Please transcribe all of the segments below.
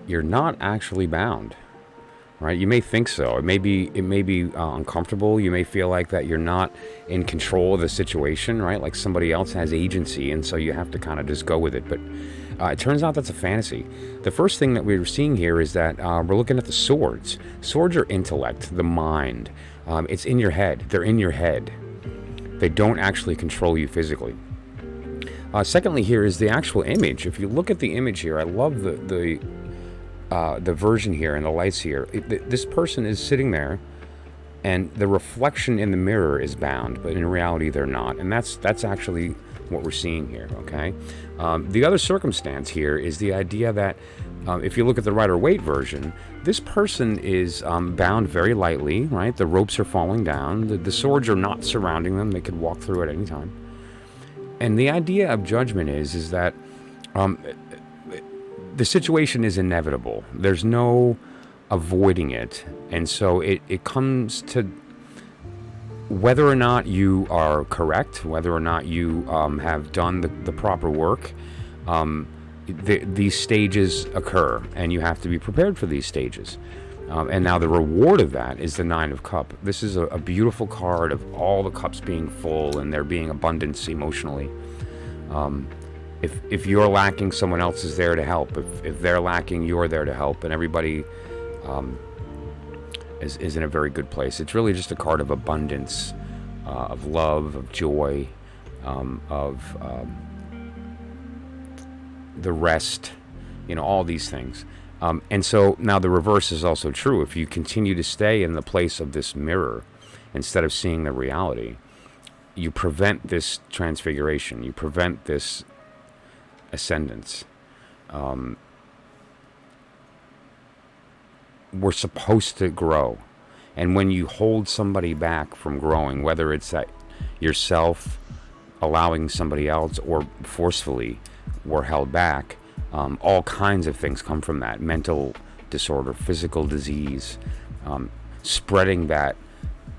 you're not actually bound, right? You may think so. It may be uncomfortable. You may feel like that you're not in control of the situation, right? Like somebody else has agency, and so you have to kind of just go with it. But it turns out that's a fantasy. The first thing that we're seeing here is that we're looking at the swords. Swords are intellect, the mind. It's in your head. They're in your head. They don't actually control you physically. Secondly, here is the actual image. If you look at the image here, I love the version here and the lights here. This person is sitting there, and the reflection in the mirror is bound, but in reality they're not. And that's actually what we're seeing here. Okay. The other circumstance here is the idea that if you look at the Rider-Waite version, this person is bound very lightly. Right. The ropes are falling down. The swords are not surrounding them. They could walk through at any time. And the idea of judgment is that the situation is inevitable. There's no avoiding it. And so it comes to whether or not you are correct, whether or not you have done the proper work. These stages occur, and you have to be prepared for these stages. And now the reward of that is the Nine of Cups. This is a beautiful card of all the cups being full and there being abundance emotionally. If you're lacking, someone else is there to help. If they're lacking, you're there to help. And everybody is in a very good place. It's really just a card of abundance, of love, of joy, of the rest, all these things. And so now the reverse is also true. If you continue to stay in the place of this mirror instead of seeing the reality, you prevent this transfiguration. You prevent this ascendance. We're supposed to grow. And when you hold somebody back from growing, whether it's that yourself allowing somebody else or forcefully were held back, all kinds of things come from that. Mental disorder, physical disease, spreading that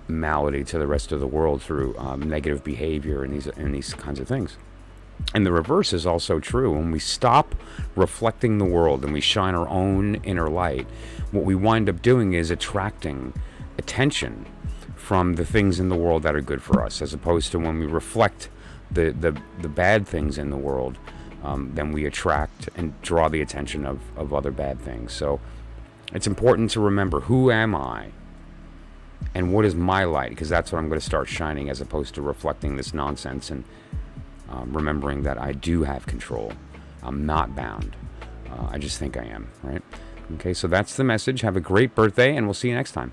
malady to the rest of the world through negative behavior and these kinds of things. And the reverse is also true. When we stop reflecting the world and we shine our own inner light, what we wind up doing is attracting attention from the things in the world that are good for us, as opposed to when we reflect the bad things in the world, then we attract and draw the attention of other bad things. So it's important to remember, who am I and what is my light? Because that's what I'm going to start shining, as opposed to reflecting this nonsense and remembering that I do have control. I'm not bound. I just think I am, right? Okay, so that's the message. Have a great birthday, and we'll see you next time.